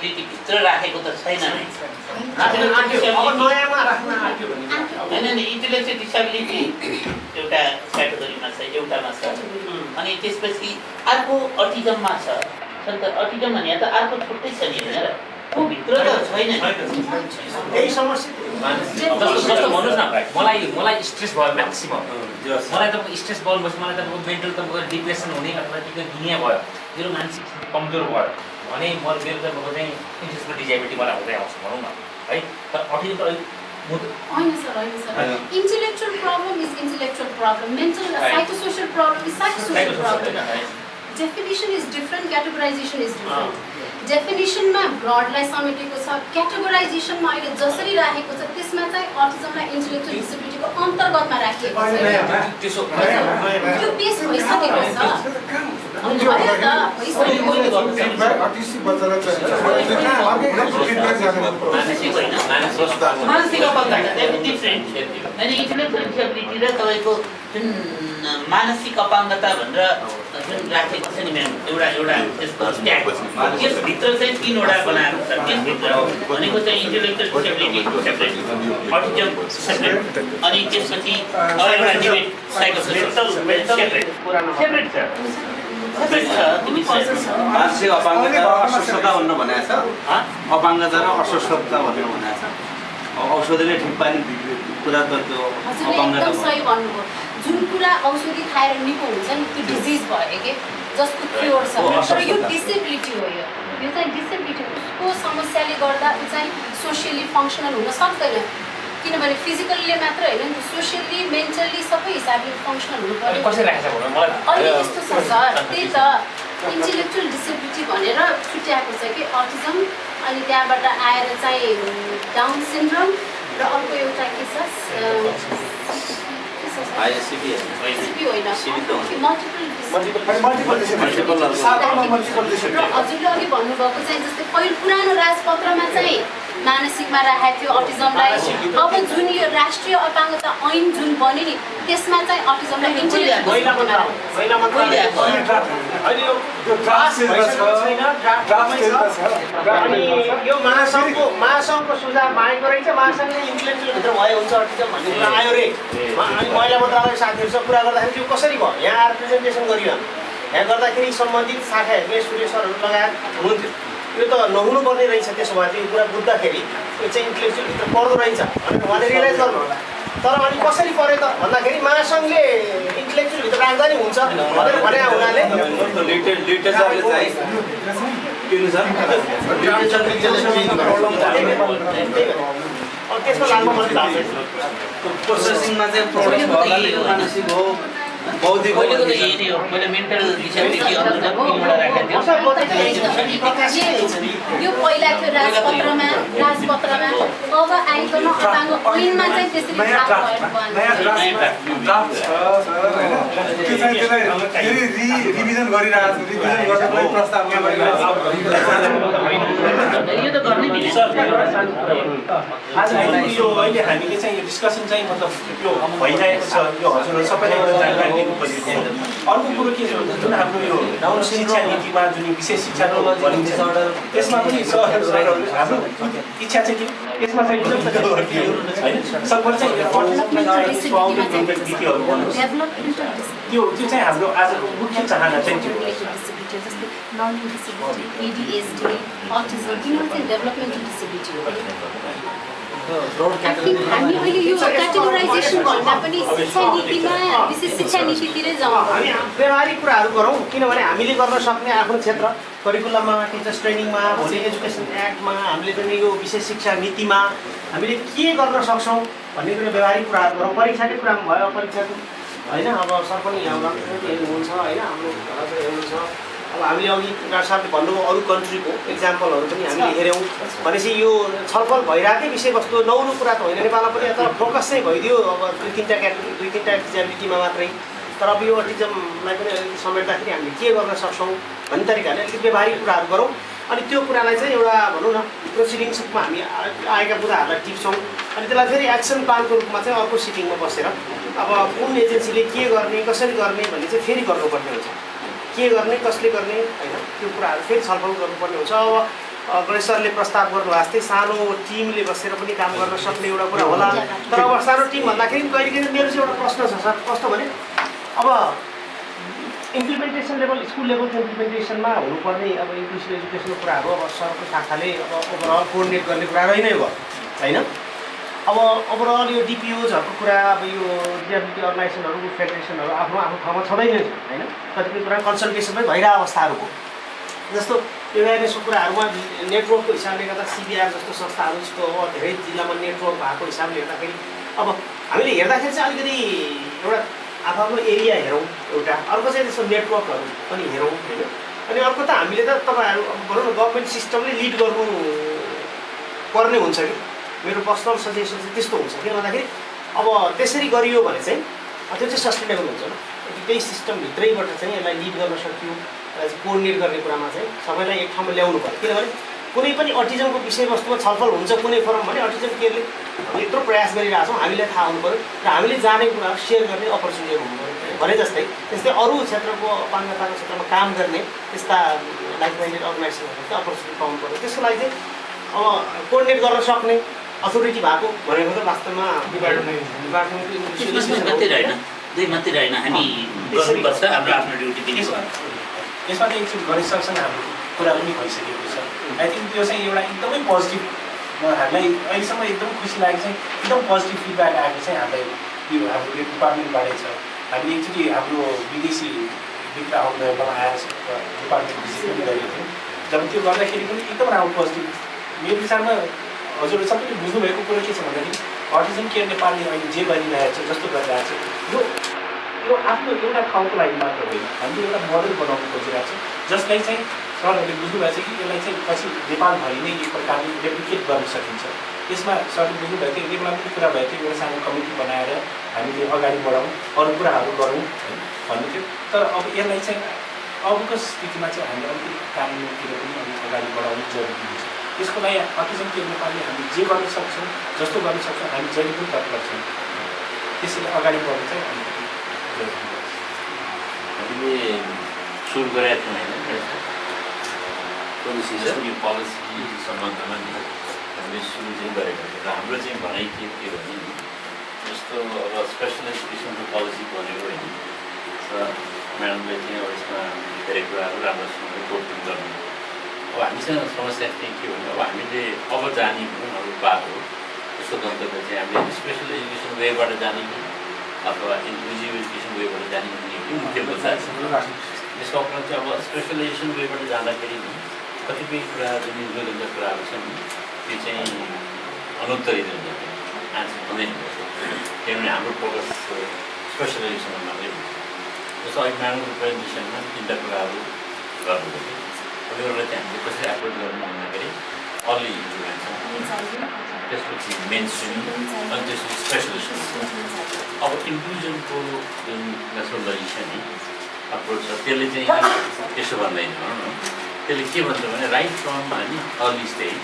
भित्र राखेको त छैन नै होइन इन्टेलेक्चुअल डिसेबिलिटी एउटा क्याटेगोरीमा छ एउटामा छ अनि त्यसपछि अर्को अटिजममा छ अटिजम भने त अर्को छुट्टै छ नि होइन र को भित्र त छैन यही समस्या जस्तो भन्नुहोस् न मलाई स्ट्रेस भयो म्याक्सिमम मलाई तपाईँको स्ट्रेस भयो मलाई तपाईँको मेन्टल तपाईँको डिप्रेसन हुने अथवा दुनियाँ भयो मेरो मानसिक कमजोर भयो भने मेरो तपाईँको चाहिँ इन्टेलेक्चुअल डिसेबिलिटी मलाई हुँदै आउँछ भनौँ न है तर अटिजम त Intellectual problem is intellectual problem. Mental, psychosocial problem is psychosocial problem. Definition is different, categorization is different. Definition मा broad लाई समेटेको छ, categorization मा अहिले जसरी राखेको छ त्यसमा चाहिँ autism लाई intellectual disability को अन्तर्गतमा राखिएको छ। त्यो पेश भइसकेको छ। अनि भयो त मानसिक अपाङ्गता डिफ्रेन्ट अनि इन्टेलेक्चुअल डिसेबिलिटी र तपाईँको जुन मानसिक अपाङ्गता भनेर जुन राखेको छ नि म्याम एउटा त्यसको ट्याग त्यसभित्र चाहिँ 3 वटा बनाएको छ त्यसभित्र भनेको चाहिँ intellectual disability separate autism separate अनि त्यसपछि एउटा डिबेट साइकोसोसियल सेपरेट छ मानसिक अपाङ्गता र अस्वस्थता भनेर भनेको छ अपाङ्गता र अस्वस्थता भनेर भनेको छ औषधिले ठिक पार्ने कुरा त त्यो अपाङ्गता सही भन्नुभयो जुन कुरा औषधि खाएर निको हुन्छ नि त्यो डिजिज भयो के जसको क्योर छ तर यो डिसेबिलिटी हो यो चाहिँ डिसेबिलिटी उसको समस्याले गर्दा उ चाहिँ सोशली फङ्सनल हुन सक्दैन किनभने फिजिकल्ली मात्र हैन नि सोशली मेन्टली सबै हिसाबले फङ्सनल हुनु पर्यो कसरी राखेछ भन्नु मलाई अहिले यस्तो छ सर त्यही त इन्टेलेक्चुअल डिसेबिलिटी भनेर छुट्याएको छ कि अटिजम अनि त्यहाँबाट आएर चाहिँ डाउन सिन्ड्रोम र अर्को एउटा के छ आइएससीबी होइन हजुरले अघि भन्नुभएको चाहिँ जस्तै पहिलो पुरानो राजपत्रमा चाहिँ मानसिकमा राखेको थियो अटिजमलाई अब जुन यो राष्ट्रिय अपाङ्गता ऐन जुन बन्यो नि त्यसमा चाहिँ अटिजमलाई अनि यो महासङ्घको सुझाव मागेको रहेछ महासङ्घले इन्टेलेक्चुअल भित्र भयो हुन्छ अटिजम भन्ने कुरा आयो रे अनि महिला मन्त्रालय साथीहरूसँग कुरा गर्दाखेरि त्यो कसरी भयो यहाँ आएर प्रेजेन्टेसन गरियो यहाँ गर्दाखेरि सम्बन्धित शाखाहरूले सूर्य सरहरू लगायत हुनुहुन्थ्यो यो त नहुनुपर्ने रहेछ त्यसो भए त्यो कुरा बुझ्दाखेरि यो चाहिँ इन्टेलेक्चुअल भित्र पर्दो रहेछ अनि उहाँले रियलाइज गर्नु तर अनि कसरी पऱ्यो त भन्दाखेरि महासङ्घले इन्टेलेक्चुअल भित्र राख्दा नि हुन्छ भनेर भने हुनाले लिटरेचरले चाहिँ त्यसमा लाग्नु पर्ने लाग्छ प्रोसेसिङमा चाहिँ प्रब्लम भयो मानसिक हो बौद्धिक हो मैले मेन्टल डिसेबिलिटी अन्तर्गत 3 वटा राखेको थियो यो पहिला थियो राजपत्रमा अब आइकन अपाङ्ग ऐनमा चाहिँ त्यसरी रिभिजन गरिरहेको छु रिभिजन गर्ने प्रस्ताव यो त गर्नै मिल्छ आज यो अहिले हामीले चाहिँ यो डिस्कसन चाहिँ मतलब यो भइरहेको छ यो हजुरहरू सबैले जानकारी दिनु पर्यो अर्को कुरो के छ भन्दा जुन हाम्रो यो डाउन शिक्षा नीतिमा जुन विशेष शिक्षा भनिन्छ त्यसमा पनि हाम्रो इच्छा चाहिँ के यसमा चाहिँ सकभर चाहिँ त्यो चाहिँ हाम्रो आजको मुख्य चाहना चाहिँ त्यो learning disability, ADHD, autism, developmental disability. हामी अहिले यो क्याटेगोराइजेसन भन्दा पनि शिक्षा नीतिमा विशेष शिक्षा नीतितिरै जाउँ हामी व्यवहारिक कुराहरू गरौँ किनभने हामीले गर्न सक्ने आफ्नो क्षेत्र करिकुलममा टिचर्स ट्रेनिङमा भोलि एजुकेसन एक्टमा हामीले पनि यो विशेष शिक्षा नीतिमा हामीले के गर्न सक्छौँ भन्ने कुरा व्यवहारिक कुराहरू गरौँ परीक्षाकै कुरामा भयो परीक्षाको होइन अब सर पनि यहाँ हेर्नुहुन्छ होइन हाम्रो हेर्नुहुन्छ अब हामीले अघि डाक्टर साहबले भन्नुभयो अरू कन्ट्रीको एक्जाम्पलहरू पनि हामीले हेऱ्यौँ भनेपछि यो छलफल भइरहेकै विषयवस्तु नौलो कुरा त होइन नेपालमा पनि तर फोकस चाहिँ भइदियो अब दुई तिनवटा डिसेबिलिटीमा मात्रै तर अब यो अटिजमलाई पनि अलिकति समेट्दाखेरि हामीले के गर्न सक्छौँ भन्ने तरिकाले अलिकति व्यवहारिक कुराहरू गरौँ अनि त्यो कुरालाई चाहिँ एउटा भनौँ न प्रोसिडिङ्समा हामी आएका कुराहरूलाई टिप्छौँ अनि त्यसलाई फेरि एक्सन प्लानको रूपमा चाहिँ अर्को सिटिङमा बसेर अब कुन एजेन्सीले के गर्ने कसरी गर्ने भन्ने चाहिँ फेरि गर्नुपर्ने हुन्छ के गर्ने कसले गर्ने होइन त्यो कुराहरू फेरि छलफल गर्नुपर्ने हुन्छ अब गणेश सरले प्रस्ताव गर्नु भएको जस्तै सानो टिमले बसेर पनि काम गर्न सक्ने एउटा कुरा होला। तर अब सानो टिम भन्दाखेरि कहिले कहिले मेरो चाहिँ एउटा प्रश्न छ सर, कस्तो भने अब इम्प्लिमेन्टेसन लेभल, स्कुल लेभलको इम्प्लिमेन्टेसनमा हुनुपर्ने अब इन्क्लुसिभ एजुकेसनको कुराहरू अब सरको शाखाले अब ओभरअल कोअर्डिनेट गर्ने कुरा रहि नै भयो होइन। अब ओभरअल यो डिपिओजहरूको कुरा, अब यो डिएबिलिटी अर्गनाइजेसनहरू, फेडरेसनहरू आफ्नो आफ्नो ठाउँमा छँदै नै छ होइन। कतिपय कुरा कन्सल्टेसन पनि भइरहेको अवस्थाहरूको जस्तो एवेरनेसको कुराहरूमा नेटवर्कको हिसाबले गर्दा सिबिआर जस्तो संस्थाहरूको अब धेरै जिल्लामा नेटवर्क भएको हिसाबले हेर्दाखेरि अब हामीले हेर्दाखेरि चाहिँ अलिकति एउटा आफ्नो एरिया हेरौँ एउटा, अर्को चाहिँ त्यसको नेटवर्कहरू पनि हेरौँ होइन। अनि अर्को त हामीले त तपाईँहरू भनौँ न गभर्मेन्ट सिस्टमले लिड गर्नु पर्ने हुन्छ कि, मेरो पर्सनल सजेसन चाहिँ त्यस्तो हुन्छ। किन भन्दाखेरि अब त्यसरी गरियो भने चाहिँ त्यो चाहिँ सस्टेनेबल हुन्छ न। त्यही सिस्टमभित्रैबाट चाहिँ यसलाई लिड गर्न सकियो, कोअर्डिनेट गर्ने कुरामा चाहिँ सबैलाई एक ठाउँमा ल्याउनु पर्यो। किनभने कुनै पनि अटिजमको विषयवस्तुमा छलफल हुन्छ कुनै फोरम भने अटिजम केयरले अब यत्रो प्रयास गरिरहेको छौँ, हामीलाई थाहा हुनु पऱ्यो र हामीले जानेको कुराहरू सेयर गर्ने अपर्च्युनिटीहरू हुनु पऱ्यो भने जस्तै त्यस्तै अरू क्षेत्रको अपाङ्गताको क्षेत्रमा काम गर्ने त्यस्ता लाइक माइन्डेड अर्गनाइजेसनहरू चाहिँ अपर्च्युनिटी पाउनु पऱ्यो। त्यसको लागि चाहिँ अब कोअर्डिनेट गर्न सक्ने अथोरिटी भएको भनेको त वास्तवमा दुई मात्रै होइन, हामी गर्नुपर्छ हाम्रो आफ्नो ड्युटी दिने। यसमा चाहिँ एकचोटि गणेश सरसँग हाम्रो कुरा पनि भइसकेको छ। आई थिङ्क त्यो चाहिँ एउटा एकदमै पोजिटिभ, हामीलाई अहिलेसम्म एकदम खुसी लागेको चाहिँ एकदम पोजिटिभ फिडब्याक आएको चाहिँ हामीलाई यो हाम्रो डिपार्टमेन्टबाटै छ। हामीले एकचोटि हाम्रो विदेशी मित्र आउनुभएकोमा आएर डिपार्टमेन्ट भिजिट पनि गरेको थियौँ। जब त्यो गर्दाखेरि पनि एकदम राम्रो पोजिटिभ, मेरो विचारमा हजुर सबैले बुझ्नुभएको कुरो के छ भन्दाखेरि अटिजम केयर नेपालले अहिले जे गरिरहेको छ, जस्तो गरिरहेको छ, यो आफ्नो एउटा ठाउँको लागि मात्र होइन, हामीले एउटा मोडल बनाउनु खोजिरहेको छ जसलाई चाहिँ सरहरूले बुझ्नुभएको छ कि यसलाई चाहिँ पछि नेपालभरि नै एक प्रकारले रेप्लिकेट गर्न सकिन्छ। यसमा सरले बुझ्नुभएको थियो, नेपालमा पनि कुरा भएको थियो, एउटा सानो कमिटी बनाएर हामीले अगाडि बढाउँ, अरू कुराहरू गरौँ भन्नु थियो। तर अब यसलाई चाहिँ अबको स्थितिमा चाहिँ हामीले अलिकति कानुनतिर पनि अलिक अगाडि बढाउनु जरुरी हुन्छ। त्यसको लागि अटिजम केयर नेपालले हामी जे गर्न सक्छौँ, जस्तो गर्न सक्छौँ, हामी जहिले पनि तत्पर छौँ। त्यसैले अगाडि बढ्नु चाहिँ अलिकति जरुरी छ। हामीले सुरु गरेका थियौँ होइन यो पोलिसी सम्बन्धमा हामीले सुरु चाहिँ गरेको थियो र हाम्रो चाहिँ भनाइ के थियो भने जस्तो अब स्पेसल एजुकेसनको पोलिसी बनेको होइन र म्याडमले चाहिँ अब यसमा धेरै कुराहरू राम्रोसँग रिपोर्ट पनि गर्नु। अब हामीसँग समस्या चाहिँ के भने अब हामीले अब जाने अब बाटो जस्तो गन्तव्य चाहिँ हामीले स्पेसल एजुकेसन वेबाट जाने कि अथवा इन्क्लुजिभ एजुकेसन वेबाट जाने भन्ने एउटा मुख्य मुद्दा छ। यसको अपना चाहिँ अब स्पेसल एजुकेसन वेबाट जाँदाखेरि कतिपय कुरा जुन इन्क्लुजनका कुराहरू छन् त्यो चाहिँ अनुत्तरित हुन्छ, आन्सर हुँदैन। किनभने हाम्रो फोकस स्पेसल एजुकेसनमा मात्रै हुन्छ। जस्तो अहिले म्याडमको प्रेजेन्टेसनमा तिनवटा कुराहरू गर्नुभयो। एउटा चाहिँ हामीले कसरी एप्रोच गर्नु भन्दाखेरि अर्ली इन्टरभेन्सन, त्यसपछि मेन स्ट्रिम अनि त्यसपछि स्पेसल स्कुल। अब इन्क्लुजनको जुन नेसनल लेजिस्लेसन अप्रोच छ त्यसले चाहिँ त्यसो भन्दैन, त्यसले के भन्छ भने राइट फ्रम होइन अर्ली स्टेज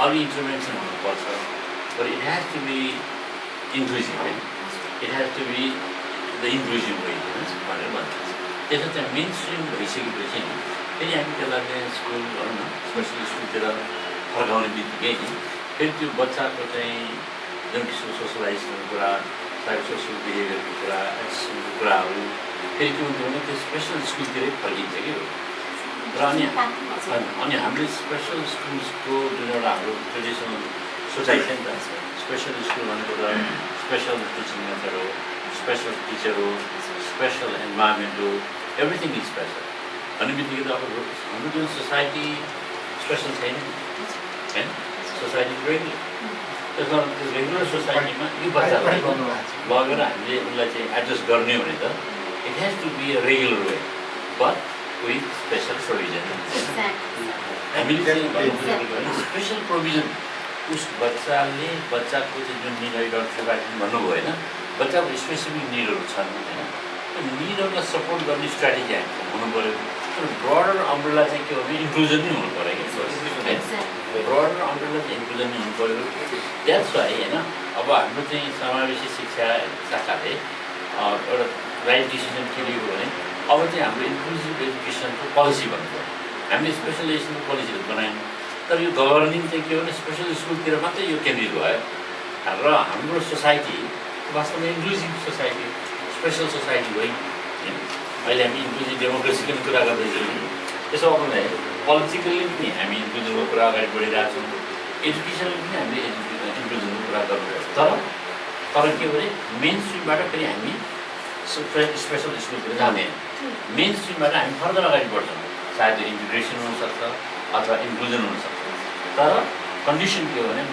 अर्ली इन्टरभेन्सन हुनुपर्छ, but it has to be inclusive होइन, it has to be the inclusive way भनेर भन्छ। त्यसमा चाहिँ मेन स्ट्रिम भइसकेपछि नि फेरि हामी त्यसलाई चाहिँ स्कुल भनौँ न स्पेसल स्कुलतिर फर्काउने बित्तिकै नि फेरि त्यो बच्चाको चाहिँ जुन किसिमको सोसलाइजेसनको कुरा, साइको सोसल बिहेभियरको कुरा, एजुकेसनको कुराहरू फेरि के हुन्छ भने त्यो स्पेसल स्कुलतिरै फर्किन्छ कि। र अनि हामीले स्पेसल स्कुल्सको जुन एउटा हाम्रो ट्रेडिसनल सोचाइ छ नि त, स्पेसल स्कुल भनेको त स्पेसल टिचिङ मेथड हो, स्पेसल टिचर हो, स्पेसल इन्भाइरोमेन्ट हो, एभ्रिथिङ इज स्पेसल भन्ने बित्तिकै त अब हाम्रो जुन सोसाइटी स्पेसल छैन होइन, सोसाइटी रेगुलर। त्यसमा त्यो रेगुलर सोसाइटीमा यो बच्चालाई लगेर हामीले उसलाई चाहिँ एडजस्ट गर्ने भने त it has to be a regular way but with special provision. हामीले चाहिँ स्पेसल प्रोभिजन उस बच्चाको चाहिँ जुन निड डक्टर भन्नुभयो होइन, बच्चाको स्पेसिफिक निडहरू छन् होइन, त्यो निडहरूलाई सपोर्ट गर्ने स्ट्राटेजी हामी हुनु पऱ्यो। तर ब्रडर अम्ब्रेला चाहिँ के हो भने इन्क्लुजन नै हुनु पऱ्यो कि, ब्रडर अम्ब्रेला चाहिँ इन्क्लुजन नै हुनु पऱ्यो। द्याट्स वाइ होइन अब हाम्रो चाहिँ समावेशी शिक्षा शाखाले एउटा राइट डिसिजन के लिएको भने अब चाहिँ हाम्रो इन्क्लुजिभ एजुकेसनको पोलिसी भन्नु पऱ्यो। हामीले स्पेसल एजुकेसनको पोलिसीहरू बनायौँ, तर यो गभर्निङ चाहिँ के भने स्पेसल स्कुलतिर मात्रै यो केन्द्रित भयो र हाम्रो सोसाइटी वास्तवमा इन्क्लुजिभ सोसाइटी स्पेसल सोसाइटी होइन। अहिले हामी इन्क्लुजिभ डेमोक्रेसीको पनि कुरा गर्दैछौँ, त्यसो भने पोलिटिकल्ली पनि हामी इन्क्लुजनको कुरा अगाडि बढिरहेछौँ, एजुकेसनली पनि हामीले इन्क्लुजनको कुरा गर्नुपर्छ। तर के भने मेन स्ट्रिमबाट फेरि हामी स्पेसल स्कुलतिर जाँदैन, मेन स्ट्रिमबाट हामी फर्दर अगाडि बढ्छौँ, सायद इन्टिग्रेसन हुनसक्छ अथवा इन्क्लुजन हुनसक्छ। तर कन्डिसन के हो भने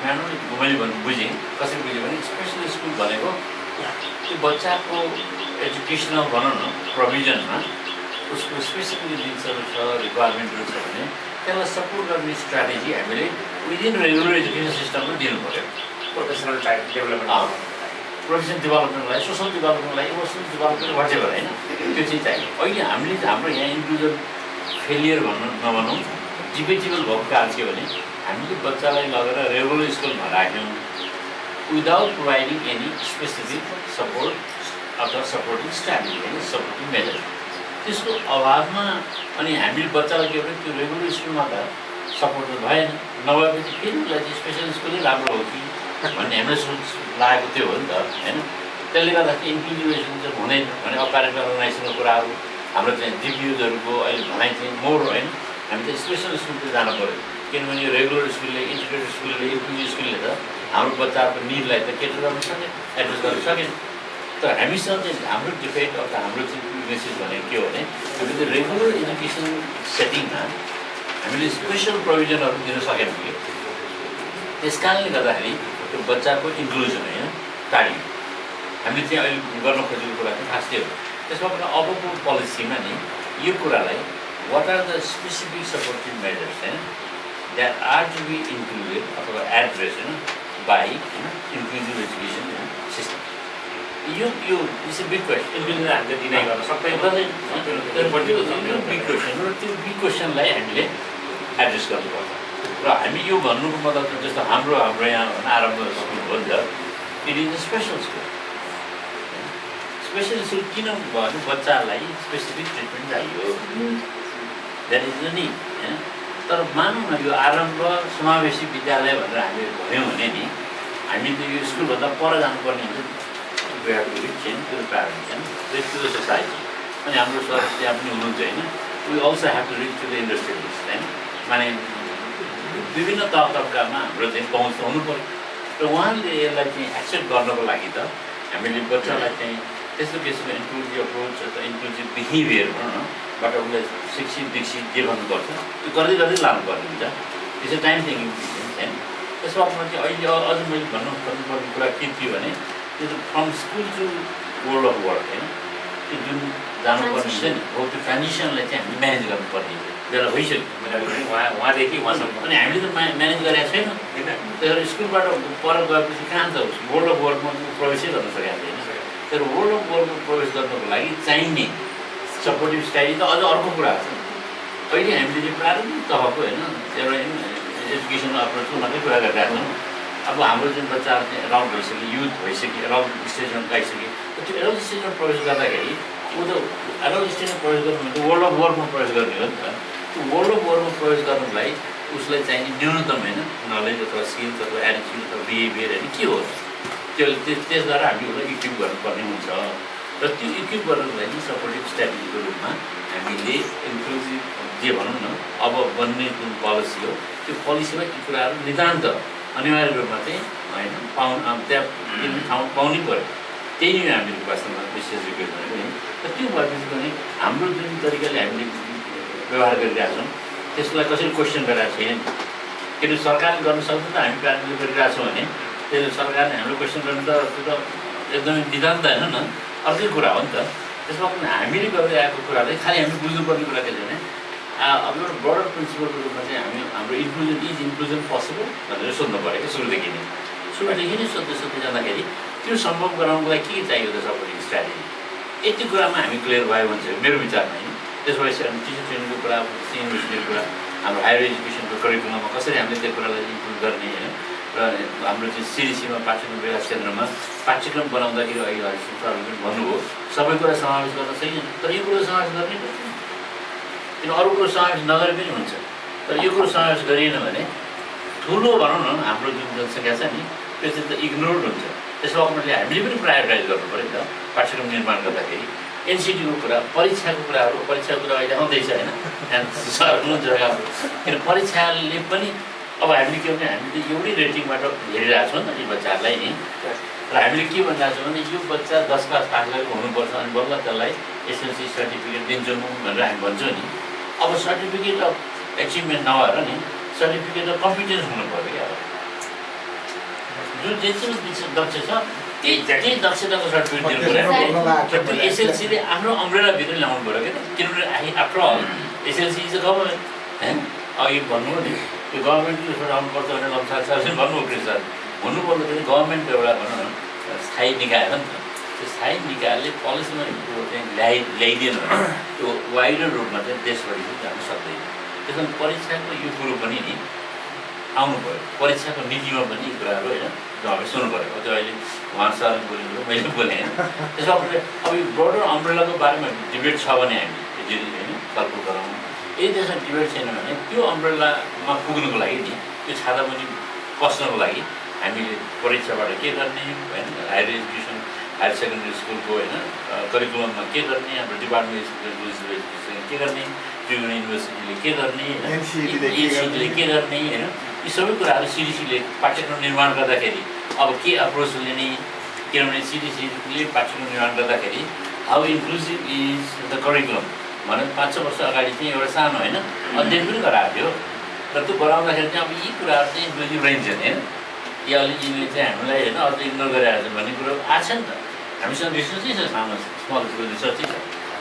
मैले बुझेँ कसरी बुझेँ भने स्पेसल स्कुल भनेको त्यो बच्चाको एजुकेसनल भनौँ न प्रोभिजनमा उसको स्पेसिफिक निड्सहरू छ, रिक्वायरमेन्टहरू छ भने त्यसलाई सपोर्ट गर्ने स्ट्राटेजी हामीले विदिन रेगुलर एजुकेसन सिस्टममा दिनु पऱ्यो। प्रोफेसनल टाइप डेभलपमेन्ट, प्रोफेसनल डेभलपमेन्टलाई, सोसल डेभलपमेन्टलाई, इमोसनल डेभलपमेन्ट वाटेभर होइन, त्यो चाहिँ चाहियो। अहिले हामीले हाम्रो यहाँ इन्क्लुजन फेलियर नभनौँ, डिबेटेबल भएको कारण के भने हामीले बच्चालाई लगेर रेगुलर स्कुलमा राख्यौँ without providing any specific support अथवा सपोर्टिङ स्ट्राटेजी होइन, सपोर्टिङ मेजर। त्यसको अभावमा अनि हामीले बच्चालाई के भने त्यो रेगुलर स्कुलमा त सपोर्ट त भएन, नभएपछि फेरि उसलाई चाहिँ स्पेसल स्कुलै राम्रो हो कि भन्ने हामीलाई सोच लागेको त्यो हो नि त होइन। त्यसले गर्दाखेरि इन्क्लुजिभेसन चाहिँ हुँदैन भने अपारेन्ट अर्गनाइजेसनको कुराहरू हाम्रो चाहिँ डिप्युजहरूको अहिले भनाइ चाहिँ मोर होइन, हामी चाहिँ स्पेसल स्कुलतिर जानु पऱ्यो। किनभने यो रेगुलर स्कुलले, इन्टिग्रेटेड स्कुलले, इन्क्लुजिभ स्कुलले त हाम्रो बच्चाहरूको निडलाई त केटर गर्न सकेन, एड्रेस गर्न सकेन। तर हामीसँग चाहिँ हाम्रो डिफेक्ट अथवा हाम्रो चाहिँ मेसेज भनेको के हो भने हामीले रेगुलर एजुकेसन सेटिङमा हामीले स्पेसल प्रोभिजनहरू दिन सकेनौँ कि त्यस कारणले गर्दाखेरि त्यो बच्चाको इन्क्लुजन होइन टाढियो। हामीले चाहिँ अहिले गर्न खोजेको कुरा चाहिँ खास त्यो हो। त्यसमा पनि अबको पोलिसीमा नि यो कुरालाई what are the specific supportive measures होइन that are to be included अथवा एड्रेस होइन बाई होइन इन्क्लुजिभ एजुकेसन सिस्टम। यो it's a big question, inclusion हामीले डिनाइ गर्न सक्दैन। बिग क्वेसन र त्यो बिग क्वेसनलाई हामीले एड्रेस गर्नुपर्छ। र हामी यो भन्नुको मतलब चाहिँ जस्तो हाम्रो यहाँ आरम्भ स्कुल हो नि त, it is a special school. Special school किन भने बच्चालाई स्पेसिफिक ट्रिटमेन्ट चाहियो, द्याट इज द निड होइन। तर मानौँ न यो आरम्भ समावेशी विद्यालय भनेर हामीले भन्यौँ भने नि हामी त यो स्कुलभन्दा पर जानुपर्ने हुन्छ। We have to reach in to the parents होइन, रिच टु द सोसाइटी। अनि हाम्रो सर त्यहाँ पनि हुनुहुन्छ होइन, we also have to reach to the industrialist होइन, माने विभिन्न तबकामा हाम्रो चाहिँ पहुँच हुनु पऱ्यो। र उहाँले यसलाई चाहिँ एक्सेप्ट गर्नको लागि त हामीले बच्चालाई चाहिँ त्यस्तो किसिमको इन्क्लुजिभ अप्रोच अथवा इन्क्लुजिभ बिहेभियर भनौँ न बाट उसलाई शिक्षित दीक्षित जे भन्नुपर्छ त्यो गर्दै गर्दै लानुपर्ने हुन्छ। त्यसै टाइम टेकिङ होइन। त्यसमा चाहिँ अहिले अझ मैले भन्नुपर्ने कुरा के थियो भने त्यो from school to world of work होइन, त्यो जुन जानुपर्ने हुन्छ नि हो त्यो ट्रान्जिसनलाई चाहिँ हामीले म्यानेज गर्नुपर्ने बेला भइसक्यो। उहाँदेखि उहाँसम्म अनि हामीले त म्यानेज गरेका छैनौँ होइन। त्यही भएर स्कुलबाट पर गएपछि कहाँ त वर्ल्ड अफ वर्कमा प्रवेशै गर्न सकेका छैन। तर वर्ल्ड अफ वर्कमा प्रवेश गर्नको लागि चाहिने सपोर्टिभ स्ट्राटेजी त अझ अर्को कुरा छ। अहिले हामीले चाहिँ प्रारम्भिक तहको होइन एउटा एजुकेसन अप्रोचको मात्रै कुरा गरिरहेको छौँ। अब हाम्रो जुन बच्चाहरू चाहिँ एराउन्ड भइसक्यो, युथ भइसक्यो, एराउन्ड स्टेजमा गइसक्यो, त्यो एराउन्ड स्टेजमा प्रवेश गर्दाखेरि ऊ त एराउन्ड स्टेजमा प्रवेश गर्नु भने वर्ल्ड अफ वर्कमा प्रवेश गर्ने हो नि त। त्यो वर्ल्ड अफ वर्कमा प्रवेश गर्नुलाई उसलाई चाहिने न्यूनतम होइन नलेज अथवा स्किल्स अथवा एटिट्युड अथवा बिहेभियर होइन के हो त्यसद्वारा हामी उसलाई इक्विप गर्नुपर्ने हुन्छ। र त्यो इक्विप गर्नको लागि सपोर्टिभ स्ट्राटेजीको रूपमा हामीले इन्क्लुजिभ जे भनौँ न अब बन्ने जुन पोलिसी हो त्यो पोलिसीमा ती कुराहरू नितान्त अनिवार्य रूपमा चाहिँ होइन त्यहाँ ठाउँ पाउनै पऱ्यो। त्यही नै हामीले वास्तवमा विशेष रिक्वेस्ट भनेको नि। र त्यो भएपछि पनि हाम्रो जुन तरिकाले हामीले व्यवहार गरिरहेका छौँ त्यसलाई कसैले क्वेसन गरिरहेको छैन। किनभने सरकारले गर्न सक्छ त हामी प्रारम्भिक गरिरहेको छौँ भने त्यसले सरकारले हाम्रो क्वेसन गर्नु त त्यो त एकदमै नितान्त होइन न, अर्कै कुरा हो नि त। त्यसमा पनि हामीले गर्दै आएको कुरालाई खालि हामी बुझ्नुपर्ने कुरा के छ भने अब एउटा ब्रडर प्रिन्सिपलको रूपमा चाहिँ हामी हाम्रो इन्क्लुजन पोसिबल भनेर सोध्नु पऱ्यो कि सुरुदेखि नै सोध्दै जाँदाखेरि त्यो सम्भव गराउनको लागि के चाहियो त सपोर्टिङ स्ट्राटेजी। यति कुरामा हामी क्लियर भयो भने चाहिँ मेरो विचारमा होइन। त्यसपछि हामी टिचर ट्रेनिङको कुरा, युनिभर्सिटीको कुरा, हाम्रो हायर एजुकेसनको करिकुलममा कसरी हामीले त्यो कुरालाई इम्प्रुभ गर्ने होइन। र हाम्रो चाहिँ सिडिसीमा पाठ्यक्रम विकास केन्द्रमा पाठ्यक्रम बनाउँदाखेरि अहिले सरहरूले पनि भन्नुभयो सबै कुरा समावेश गर्न छैन, तर यो कुरो समावेश गर्नै पर्छ। किन अरू कुरो समावेश नगरे पनि हुन्छ। तर यो कुरो समावेश गरिएन भने ठुलो भनौँ न हाम्रो जुन जनसङ्ख्या छ नि त्यो चाहिँ त इग्नोर्ड हुन्छ। त्यसो भएकोले हामीले पनि प्रायोरिटाइज गर्नु पऱ्यो नि त पाठ्यक्रम निर्माण गर्दाखेरि। एनसिटीको कुरा, परीक्षाको कुराहरू, परीक्षाको कुरा अहिले आउँदैछ होइन, त्यहाँ सर हुनुहुन्छ किन परीक्षाले पनि अब हामीले के भने हामीले एउटै रेटिङबाट हेरिरहेको छौँ नि त यी बच्चाहरूलाई नि। र हामीले के भनिरहेको छौँ भने यो बच्चा 10 क्लास पास गरेको हुनुपर्छ अनि बल्ल त्यसलाई एसएलसी सर्टिफिकेट दिन्छौँ भनेर हामी भन्छौँ नि। अब सर्टिफिकेट अफ एचिभमेन्ट नभएर नि सर्टिफिकेट अफ कम्पिटेन्स हुनु पऱ्यो क्या। जुन जति दक्ष छ त्यही दक्षताको सर्टिफिकेट दिनु पऱ्यो। एसएलसीले आफ्नो अम्ब्रेलाभित्र ल्याउनु पऱ्यो क्या, किनभने after all SLC is a government होइन। अघि भन्नु नि त्यो गभर्मेन्टले छोडेर आउनुपर्छ भने लम्सार सरले भन्नुभयो सर हुनुपर्ने पनि गभर्मेन्ट एउटा भनौँ न स्थायी निकाय हो नि त। त्यो स्थायी निकायले पोलिसीमा ल्याइदिएन भने त्यो वाइडर रूपमा चाहिँ देशभरि पनि जान सक्दैन। त्यसमा परीक्षाको यो कुरो पनि नि आउनु पऱ्यो, परीक्षाको नीतिमा पनि यी कुराहरू होइन समावेश हुनु पऱ्यो। त्यो अहिले उहाँ सर बोलेको मैले बोलेँ होइन। त्यसो अब यो ब्रोडर अम्ब्रेलाको बारेमा डिबेट छ भने हामी होइन छलफल गरौँ। यदि त्यसमा डिबेट छैन भने त्यो अम्ब्रेलामा पुग्नुको लागि नि त्यो छातामुनि पस्नको लागि हामीले परीक्षाबाट के गर्ने होइन, हायर एजुकेसन हायर सेकेन्डरी स्कुलको होइन करिकुलममा के गर्ने, हाम्रो डिपार्टमेन्ट एजुकेसन के गर्ने, त्रिभुवन युनिभर्सिटीले के गर्ने होइन, एनसिटीले के गर्ने होइन, यी सबै कुराहरू सिडिसीले पाठ्यक्रम निर्माण गर्दाखेरि अब के अप्रोच लिने। किनभने सिडिसीले पाठ्यक्रम निर्माण गर्दाखेरि how inclusive is the curriculum भनेर 5-6 वर्ष अगाडि चाहिँ एउटा सानो होइन अध्ययन पनि गराएको थियो। र त्यो गराउँदाखेरि चाहिँ अब यी कुराहरू चाहिँ इन्क्लुसिभ रहन्छन् होइन। यो अलिक यिनले चाहिँ हामीलाई होइन अझ इग्नोर गरिरहेको छ भन्ने कुरो आएको छ नि त। हामीसँग रिसर्चै छ, सानो स्मल स्कुल रिसर्चै छ।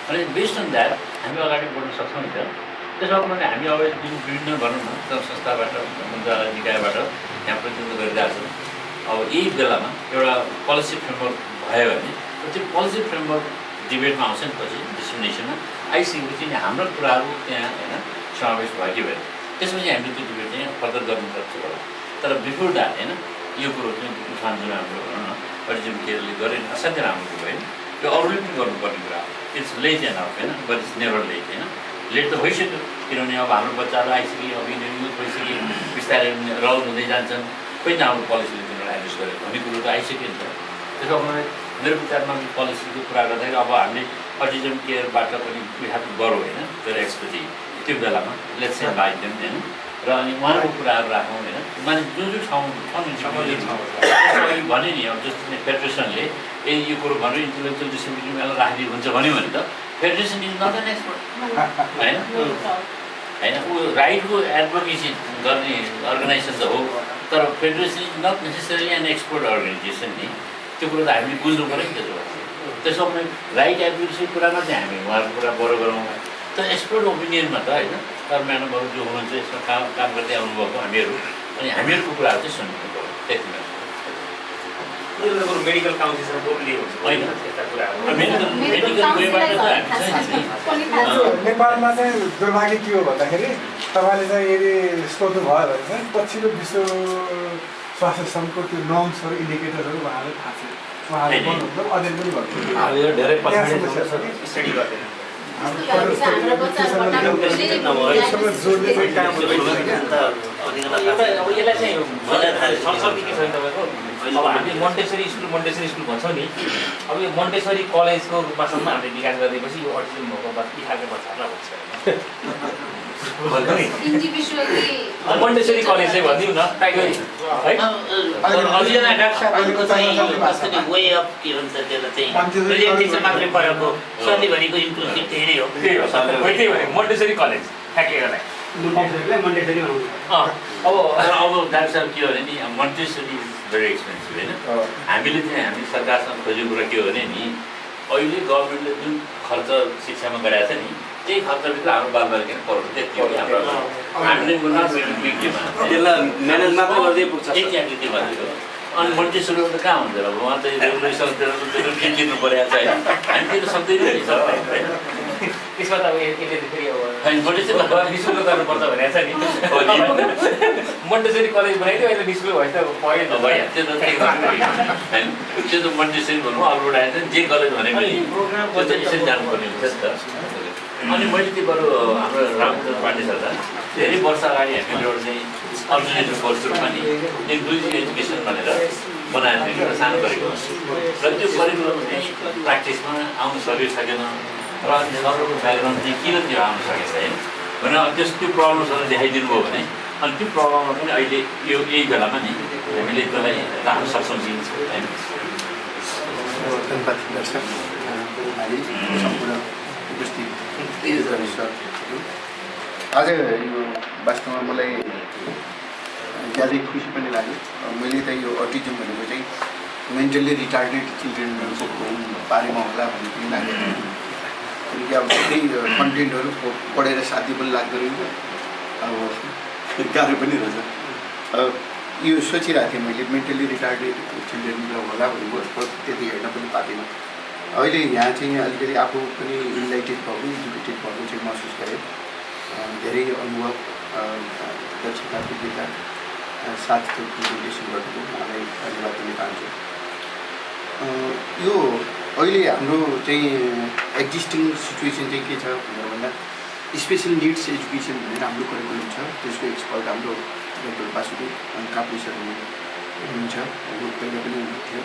अनि बेस्ड अन द्याट हामी अगाडि बढ्न सक्छौँ नि त। त्यसो भने हामी अब जुन विभिन्न भनौँ न सङ्घ संस्थाबाट मन्त्रालय निकायबाट यहाँ प्रतिनिधित्व गरिरहेको छौँ। अब यही बेलामा एउटा पोलिसी फ्रेमवर्क भयो भने त्यो पोलिसी फ्रेमवर्क डिबेटमा आउँछ नि पछि डिस्क्रिमिनेसनमा आइसकेपछि हाम्रो कुराहरू त्यहाँ होइन समावेश भयो कि भयो त्यसपछि हामीले त्यो डिबेट चाहिँ फर्दर गर्नु सक्छ होला। तर बिफोर द्याट होइन यो कुरो चाहिँ उठान जुन हाम्रो भनौँ न परिजन केयरले गरेन असाध्यै राम्रो कुरो होइन। त्यो अरूले पनि गर्नुपर्ने कुरा हो। इट्स लेट एन्ड अफ होइन, बट इट्स नेभर लेट होइन। लेट त भइसक्यो किनभने अब हाम्रो बच्चाहरू आइसक्यो, अब यिनीहरू युथ भइसक्यो, बिस्तारै रल हुँदै जान्छन्। खोइ त हाम्रो पोलिसीले तिनीहरूलाई एड्रेस गर्यो भन्ने कुरो त आइसक्यो नि त। त्यसो भने मेरो विचारमा पोलिसीको कुरा गर्दाखेरि अब हामीले अटिजम केयरबाट पनि विहात गरौँ होइन त्यो एक्सपर्टी त्यो बेलामा लेट्स इन्भाइट देम होइन। र अनि उहाँको कुराहरू राखौँ होइन। माने जुन जुन ठाउँ भने नि अब जस्तो फेडरेसनले यो कुरो भनेर इन्टेलेक्चुअल डिसेबिलिटी मेला राखिदिएको हुन्छ भन्यो भने त federation is not an expert होइन होइन। ऊ राइटको एडभोकेसी गर्ने अर्गनाइजेसन त हो, तर federation is not necessarily an expert organisation नि। त्यो कुरो त हामीले बुझ्नु पऱ्यो नि। त्यसो भने राइट एडभोकेसी कुरामा चाहिँ हामी उहाँहरूको कुरा बढो गरौँ। तर एक्सपर्ट ओपिनियनमा त होइन तर म्याडमहरू जो हुनुहुन्छ यसमा काम गर्दै आउनुभएको हामीहरू अनि हामीहरूको कुराहरू चाहिँ सुन्नु पऱ्यो त्यति मात्र। मेडिकल काउन्सिलसँग बोल्ने हुन्छ होइन यस्ता कुराहरू मेडिकल वेबाट नेपालमा चाहिँ दुर्भाग्य के हो भन्दाखेरि तपाईँले चाहिँ यदि सोध्नु भयो भने चाहिँ पछिल्लो विश्व स्वास्थ्य सङ्घको त्यो नर्म्सहरू इन्डिकेटरहरू उहाँहरूले थाहा छ, उहाँहरूले गर्नुहुन्छ अध्ययन पनि गर्नुहुन्छ। धेरै स्टडी गर्दैन यसलाई चाहिँ संस्कृति के छ भने तपाईँको अब हामीले मोन्टेसरी स्कुल भन्छौँ नि। अब यो मोन्टेसरी कलेजको रूपमासम्म हामीले विकास गरिदिएपछि यो अटिजम भएको यी खालको बच्चाहरूलाई भन्छ मोन्टेसरी कलेज चाहिँ भनिदिउँ न है। वे अफ के भन्छ त्यसलाई चाहिँ प्रेजेन्टेसन मात्रै पढेको सरले भनेको इन्क्लुसिभ त्यही नै हो। त्यही भने मोन्टेसरी कलेज ठ्याक्कै अब डाक्टर साहब के हो भने नि मोन्टेसरी इज भेरी एक्सपेन्सिभ होइन। हामीले चाहिँ हामी सरकारसँग खोजेको कुरा के हो भने नि अहिले गभर्मेन्टले जुन खर्च शिक्षामा गरेको छ नि त्यही खर्चभित्र हाम्रो बालबालिका पढाउनु त्यति हो। हाम्रो हामीले त्यसलाई म्यानेज मात्र गर्दै पुग्छ त्यति हामीले त्यो भनेको। अनि मोन्टेसरीमा त कहाँ हुन्छ र उहाँ त रेगुलेसन दिनु परेको छ होइन। हामी त्यो सक्दैनौँ नि सर होइन। त्यसमा त अब यसले फेरि अब मोन्टेसरी निःशुल्क गर्नुपर्छ भनेको छ नि। मोन्टेसरी कलेज बनाइदियो अहिले निःशुल्क भएछ पढ्यो त्यो त होइन त्यो त मोन्टेसरी भनौँ अरूबाट आएछ जे कलेज भनेको नि त्यो त यसरी जानुपर्ने हुन्छ नि त। अनि मैले त्यो बरु हाम्रो रामचन्द्र पाण्डे सर धेरै वर्ष अगाडि हामीले एउटा चाहिँ अल्टरनेटिभ कोर्स रूपमा नि इन्क्लुजिभ एजुकेसन भनेर बनाएर एउटा सानो करिकुलम र त्यो करिकुलम चाहिँ प्र्याक्टिसमा आउन सकेको छैन र सरको ब्याकग्राउन्ड चाहिँ किन त्यो आउन सकेको छैन भनेर त्यो प्रब्लम्सहरू देखाइदिनु भयो भने अनि त्यो प्रब्लममा पनि अहिले यही बेलामा नि हामीले त्यसलाई राख्न सक्छौँ होइन। धन्यवाद दर्शक हामी सम्पूर्ण उपस्थित आज यो वास्तवमा मलाई ज्यादै खुसी पनि लाग्यो। मैले त यो अटिजम भनेको चाहिँ मेन्टल्ली रिटार्डेड चिल्ड्रेनको बारेमा होला भन्ने पनि लाग्यो किनकि अब धेरै कन्टेन्टहरू पढेर साथी पनि लाग्दो रहेछ, अब गाह्रो पनि रहेछ। यो सोचिरहेको थिएँ मैले मेन्टल्ली रिटार्डेड चिल्ड्रेन होला भनेको त्यति हेर्न पनि पाएन। अहिले यहाँ चाहिँ अलिकति आफू पनि इन्लाइटेड भएको एजुकेटेड भएको चाहिँ महसुस गरेँ। धेरै अनुभव दक्षता पुगेका साथीको प्रेजेन्टेसन गर्नुको उहाँलाई धन्यवाद दिन चाहन्छु। यो अहिले हाम्रो चाहिँ एक्जिस्टिङ सिचुएसन चाहिँ के छ भनेर भन्दा स्पेसल निड्स एजुकेसन भनेर हाम्रो करिकुलम छ। त्यसको एक्सपर्ट हाम्रो डाक्टर वासुदेव काप्ले सर हुनुहुन्छ, पहिला पनि हुनुहुन्थ्यो।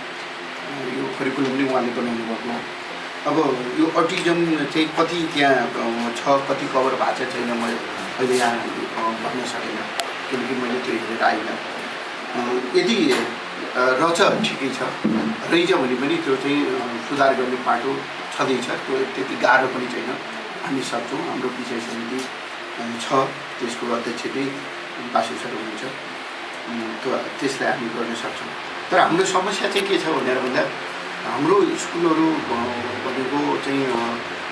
यो करिकुलम पनि उहाँले बनाउनु भएको। अब यो अटिजम चाहिँ कति त्यहाँ छ, कति कभर भएको छ छैन म अहिले यहाँ भन्न सकेन किनकि मैले त्यो हेरेर आइनँ। यदि रहेछ ठिकै छ, रहेछ भने पनि त्यो चाहिँ सुधार गर्ने बाटो छँदैछ। त्यो त्यति गाह्रो पनि छैन, हामी सक्छौँ। हाम्रो विषय समिति छ, त्यसको अध्यक्ष चाहिँ वासु सर हुनुहुन्छ, त्यसलाई हामी गर्न सक्छौँ। तर हाम्रो समस्या चाहिँ के छ भनेर भन्दा हाम्रो स्कुलहरू भनेको चाहिँ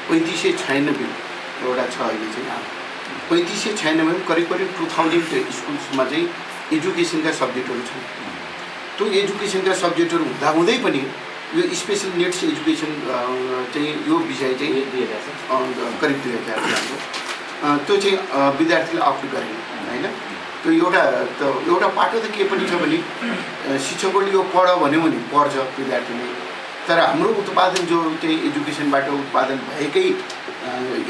3596 एउटा छ। अहिले चाहिँ 3596 करिब 2000 स्कुल्समा चाहिँ एजुकेसनका सब्जेक्टहरू छन्। त्यो एजुकेसनका सब्जेक्टहरू हुँदाहुँदै पनि यो स्पेसल निड्स एजुकेसन चाहिँ यो विषय चाहिँ करिब 2000 हाम्रो त्यो चाहिँ विद्यार्थीले अप्ट गरेन होइन। त्यो एउटा पाटो त के पनि छ भने शिक्षकहरूले यो पढ भन्यो भने पढ्छ विद्यार्थीले। तर हाम्रो उत्पादन जो चाहिँ एजुकेसनबाट उत्पादन भएकै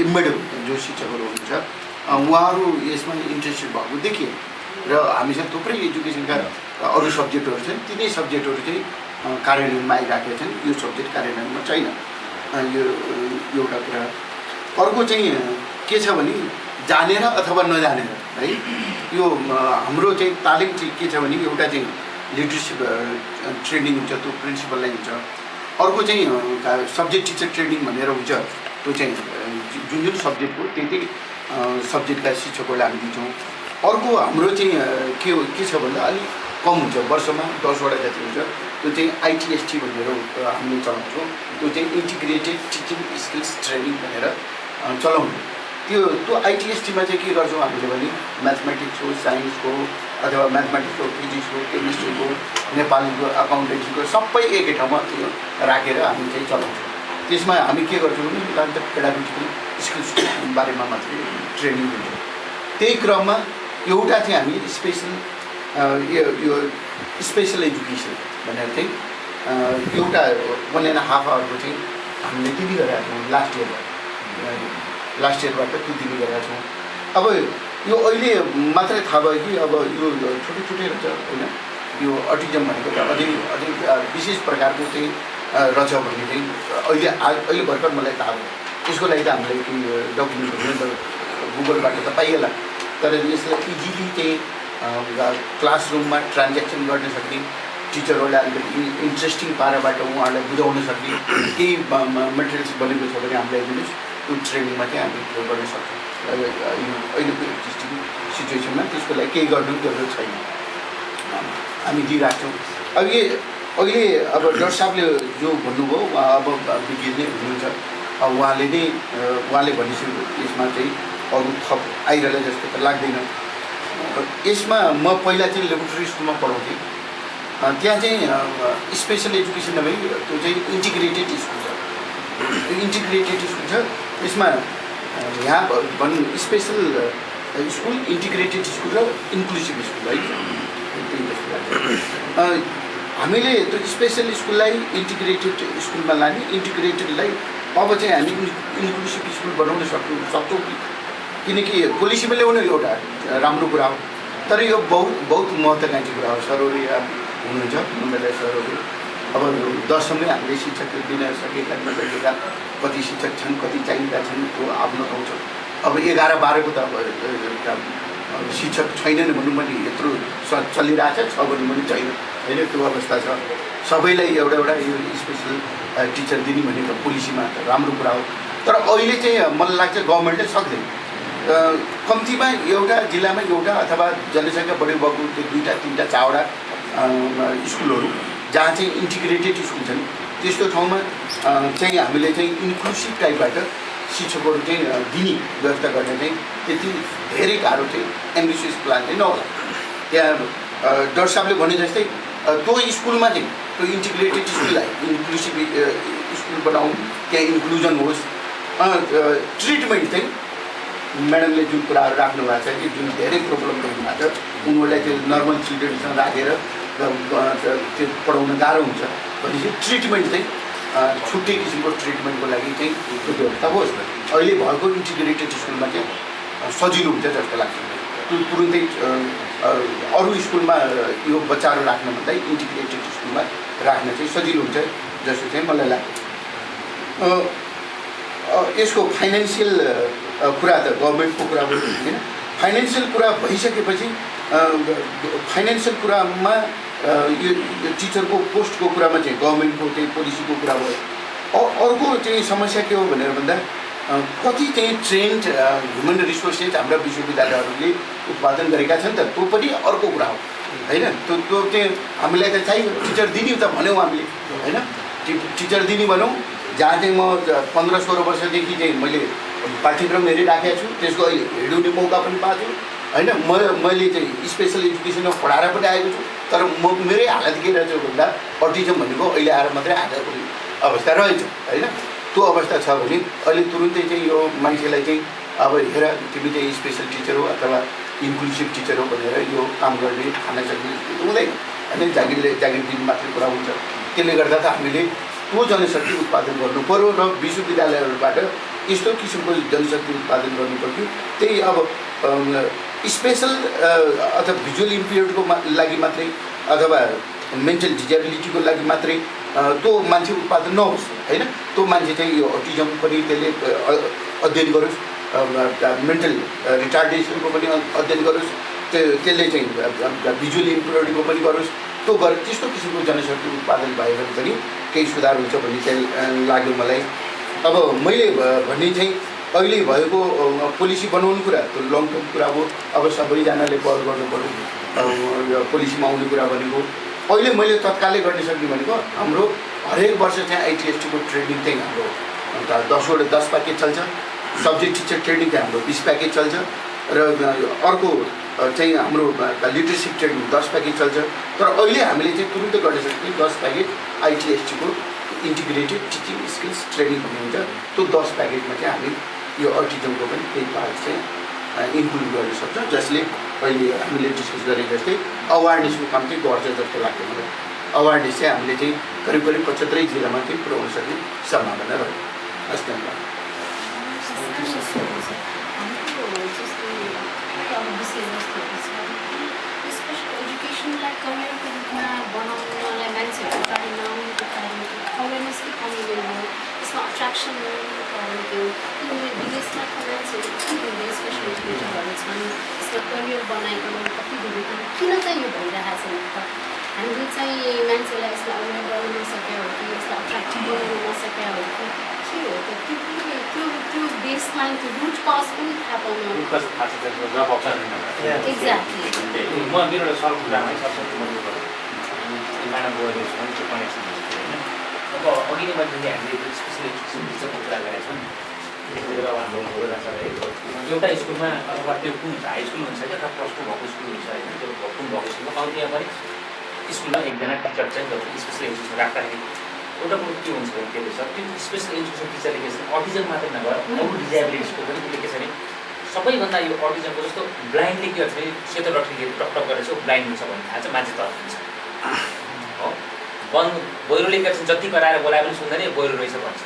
इम्बेड जो शिक्षकहरू हुनुहुन्छ उहाँहरू यसमा इन्ट्रेस्टेड भएको देखिए र हामीसँग थुप्रै एजुकेसनका अरू सब्जेक्टहरू छन्, तिनै सब्जेक्टहरू चाहिँ कार्यान्वयनमा आइराखेका छन्। यो सब्जेक्ट कार्यान्वयनमा छैन, यो एउटा कुरा। अर्को चाहिँ के छ भने जानेर अथवा नजानेर है यो हाम्रो चाहिँ तालिम चाहिँ के छ भने एउटा चाहिँ लिडरसिप ट्रेनिङ हुन्छ, त्यो प्रिन्सिपललाई हुन्छ। अर्को चाहिँ सब्जेक्ट टिचर ट्रेनिङ भनेर हुन्छ, त्यो चाहिँ जुन सब्जेक्टको त्यही सब्जेक्टका शिक्षकहरूलाई हामी दिन्छौँ। अर्को हाम्रो चाहिँ के छ भन्दा अलिक कम हुन्छ, वर्षमा 10 वटा जति हुन्छ। त्यो चाहिँ ITST भनेर हामीले चलाउँछौँ। त्यो चाहिँ इन्टिग्रेटेड टिचिङ स्किल्स ट्रेनिङ भनेर चलाउनु। त्यो ITSTमा चाहिँ के गर्छौँ हामीले भने म्याथमेटिक्स हो, साइन्स हो, अथवा म्याथमेटिक्स हो, फिजिक्स हो, केमिस्ट्री हो, नेपालीको अकाउन्टेन्सीको सबै एकै ठाउँमा त्यो राखेर हामी चाहिँ चलाउँछौँ। त्यसमा हामी के गर्छौँ भने पेडागोजिकल स्किल्सको बारेमा मात्रै ट्रेनिङ दिन्छौँ। त्यही क्रममा एउटा चाहिँ हामी यो स्पेसल एजुकेसन भनेर चाहिँ एउटा 1.5 आवरको चाहिँ हामीले दिने गरेका छौँ। लास्ट इयरबाट त्यो दिने गरेका छौँ। अब यो अहिले मात्रै थाहा भयो कि अब यो छुट्टै रहेछ होइन। यो अटिजम भनेको त अझै विशेष प्रकारको चाहिँ रहेछ भन्ने चाहिँ अहिले भर्खर मलाई थाहा भयो। यसको लागि त हामीलाई डकुमेन्टहरू त गुगलबाट त पाइएला, तर यसलाई इजिली चाहिँ क्लासरुममा ट्रान्ज्याक्सन गर्न सक्ने, टिचरहरूलाई अलिकति इन्ट्रेस्टिङ पाराबाट उहाँहरूलाई बुझाउन सक्ने केही मेटेरियल्स बनेको छ भने हामीलाई दिनुहोस्, त्यो ट्रेनिङमा चाहिँ हामी प्रयोग गर्न सक्छौँ। अहिलेको एक्जिस्टिङ सिचुएसनमा त्यसको लागि केही गर्नु जरुरत छैन, हामी दिइराख्छौँ। अहिले अब डाक्टर साहबले जो भन्नुभयो अब विज्ञ नै हुनुहुन्छ, उहाँले भनिसक्यो यसमा चाहिँ अरू थप आइरहला जस्तो त लाग्दैन। यसमा म पहिला चाहिँ लेबोरेटरी स्कुलमा पढाउँथेँ। त्यहाँ चाहिँ स्पेसल एजुकेसन नभई त्यो चाहिँ इन्टिग्रेटेड स्कुल छ। इन्टिग्रेटेड स्कुल छ, यसमा यहाँ भनौँ स्पेसल स्कुल, इन्टिग्रेटेड स्कुल र इन्क्लुसिभ स्कुल है। हामीले त्यो स्पेसल स्कुललाई इन्टिग्रेटेड स्कुलमा लाने, इन्टिग्रेटेडलाई अब चाहिँ हामी इन्क्लुसिभ स्कुल बनाउन सक्छौँ कि किनकि पोलिसीमा ल्याउनु एउटा राम्रो कुरा हो, तर यो बहुत महत्त्वकांक्षी कुरा हो। सरहरू यहाँ हुनुहुन्छ, उनीहरूलाई सरहरू अब 10मै हामीले शिक्षक दिन सकेका नसकेका कति शिक्षक छन्, कति चाहिएका छन्, त्यो आफ्नो ठाउँ छ। अब 11-12 को त अब शिक्षक छैनन् भन्नु पनि यत्रो चलिरहेछ, छ भन्नु पनि छैन होइन, त्यो अवस्था छ। सबैलाई एउटा यो स्पेसल टिचर दिने भनेको पोलिसीमा त राम्रो कुरा हो, तर अहिले चाहिँ मलाई लाग्छ गभर्मेन्टले सक्दैन। कम्तीमा एउटा जिल्लामा एउटा अथवा जनसङ्ख्या बढी भएको त्यो 2-3 4वटा स्कुलहरू जहाँ चाहिँ इन्टिग्रेटेड स्कुल छन् त्यस्तो ठाउँमा चाहिँ हामीले चाहिँ इन्क्लुसिभ टाइपबाट शिक्षकहरू चाहिँ दिने व्यवस्था गर्ने चाहिँ त्यति धेरै गाह्रो चाहिँ एम्बिसियस प्लान चाहिँ नहोला। त्यहाँ डाक्टर साहबले भने जस्तै त्यो स्कुलमा चाहिँ त्यो इन्टिग्रेटेड स्कुललाई इन्क्लुसिभ स्कुल बनाउँ, त्यहाँ इन्क्लुजन होस्। ट्रिटमेन्ट चाहिँ म्याडमले जुन कुराहरू राख्नु भएको छ कि जुन धेरै प्रब्लम गर्नु भएको छ उनीहरूलाई चाहिँ नर्मल चिल्ड्रेनसँग राखेर त्यो पढाउन गाह्रो हुन्छ भनेपछि ट्रिटमेन्ट चाहिँ छुट्टै किसिमको ट्रिटमेन्टको लागि चाहिँ त्यो व्यवस्था होस्। अहिले भएको इन्टिग्रेटेड स्कुलमा चाहिँ सजिलो हुन्छ जस्तो लाग्छ। त्यो तुरुन्तै अरू स्कुलमा यो बच्चाहरू राख्नुभन्दा इन्टिग्रेटेड स्कुलमा राख्न चाहिँ सजिलो हुन्छ जस्तो चाहिँ मलाई लाग्छ। यसको फाइनेन्सियल कुरा त गभर्मेन्टको कुरा हो होइन, फाइनेन्सियल कुरा भइसकेपछि फाइनेन्सियल कुरामा यो टिचरको पोस्टको कुरामा चाहिँ गभर्मेन्टको चाहिँ पोलिसीको कुरा भयो। अर्को चाहिँ समस्या के हो भनेर भन्दा कति चाहिँ ट्रेन्ड ह्युमन रिसोर्सेस हाम्रा विश्वविद्यालयहरूले उत्पादन गरेका छन् त त्यो पनि अर्को कुरा हो होइन। त्यो चाहिँ हामीलाई त चाहियो, टिचर दिने त भन्यौँ हामीले होइन, टिचर दिने भनौँ जहाँ चाहिँ म 15-16 वर्षदेखि चाहिँ मैले पाठ्यक्रम हेरिराखेको छु, त्यसको अहिले हेर्ने मौका पनि पाएको छु होइन। मैले चाहिँ स्पेसल एजुकेसनमा पढाएर पनि आएको छु, तर मेरै हालत के रहेछ भन्दा अटिजम भनेको अहिले आएर मात्रै आएको अवस्था रहेछ होइन। त्यो अवस्था छ भने अहिले तुरुन्तै चाहिँ यो मान्छेलाई चाहिँ अब हेर तिमी चाहिँ स्पेसल टिचर हो अथवा इन्क्लुसिभ टिचर हो भनेर यो काम गर्ने खान सक्ने हुँदैन होइन। जागिर दिन मात्रै कुरा हुन्छ। त्यसले गर्दा त हामीले त्यो जनशक्ति उत्पादन गर्नु पर्यो र विश्वविद्यालयहरूबाट यस्तो किसिमको जनशक्ति उत्पादन गर्नु पर्थ्यो। त्यही अब स्पेसल अथवा भिजुअल इम्पेयर्डको लागि मात्रै अथवा मेन्टल डिजेबिलिटीको लागि मात्रै त्यो मान्छे उत्पादन नहोस् होइन। त्यो मान्छे चाहिँ यो अटिजम पनि त्यसले अध्ययन गरोस्, मेन्टल रिटार्डेसनको पनि अध्ययन गरोस्, त्यसले चाहिँ भिजुअल इम्पेयर्डको पनि गरोस्। त्यो त्यस्तो किसिमको जनशक्ति उत्पादन भयो भने पनि केही सुधार हुन्छ भन्ने चाहिँ लाग्यो मलाई। अब मैले भन्ने चाहिँ अहिले भएको पोलिसी बनाउनु कुरा त्यो लङ टर्म कुरा हो। अब सबैजनाले पहल गर्नु पर्यो पोलिसीमा आउने कुरा भनेको। अहिले मैले तत्कालै गर्न सक्ने भनेको हाम्रो हरेक वर्ष चाहिँ आइटिएसटीको ट्रेनिङ चाहिँ हाम्रो 10 प्याकेज चल्छ। सब्जेक्ट टिचर ट्रेनिङ चाहिँ हाम्रो 20 प्याकेज चल्छ र अर्को चाहिँ हाम्रो लिडरसिप ट्रेनिङ 10 प्याकेज चल्छ। तर अहिले हामीले चाहिँ तुरुन्तै गर्न सक्ने 10 प्याकेज आइटिएसटीको इन्टिग्रेटेड टिचिङ स्किल्स ट्रेनिङ भन्ने हुन्छ। त्यो 10 प्याकेजमा चाहिँ हामी यो अटिजमको पनि केही पार्ट चाहिँ इन्क्लुड गर्न सक्छौँ, जसले अहिले हामीले डिस्कस गरे जस्तै अवेरनेसको काम चाहिँ गर्छ जस्तो लाग्छ मलाई। अवेरनेस चाहिँ हामीले चाहिँ करिब 75 जिल्लामा चाहिँ पुर्याउन सक्ने सम्भावना रह्यो। हस् धन्यवाद। Attraction विदेशमा मान्छेहरू स्पेसल एजुकेटरहरू छन्, यसमा करियर बनाएको कति धेरै किन चाहिँ यो भइरहेको छ त? हामीले चाहिँ मान्छेलाई यसलाई अवेर गर्न नसक्यो हो कि यसलाई अट्र्याक्टिभ बनाउन नसक्यो हो कि के हो त? त्यो बेस लाइन त्यो रुट कज पनि थाहा पाउनु एक्ज्याक्टली। म मेरो एउटा सर्ट कुरामै म्याडम कनेक्सन अब अघि नै मैले हामीले स्पेसल एजुकेसन टिचरको कुरा गरेका छौँ नि, त्यसले गर्दा हाम्रो एउटा स्कुलमा अथवा त्यो कुन हाई स्कुल हुन्छ कि अथवा प्लस 2 भएको स्कुल हुन्छ होइन, त्यो कुन भएको स्कुलमा कति पनि स्कुलमा एकजना टिचर चाहिँ स्पेसल एजुकेसन राख्दाखेरि एउटा कुरो के हुन्छ भने के छ त्यो स्पेसल एजुकेसन टिचरले के छ अटिजम मात्रै नभएर अरू डिजेबिलिटिजको पनि उसले के छ भने सबैभन्दा यो अटिजमको जस्तो ब्लाइन्डले के गर्छ भने सेतो रक्सीले टकटक गरेर चाहिँ ब्लाइन्ड हुन्छ भन्ने थाहा छ, मान्छे तर्फ हुन्छ हो। बहिरोले के गर्छ जति कराएर बोलाए पनि सुन्दैन, बहिरो रहेछ भन्छ।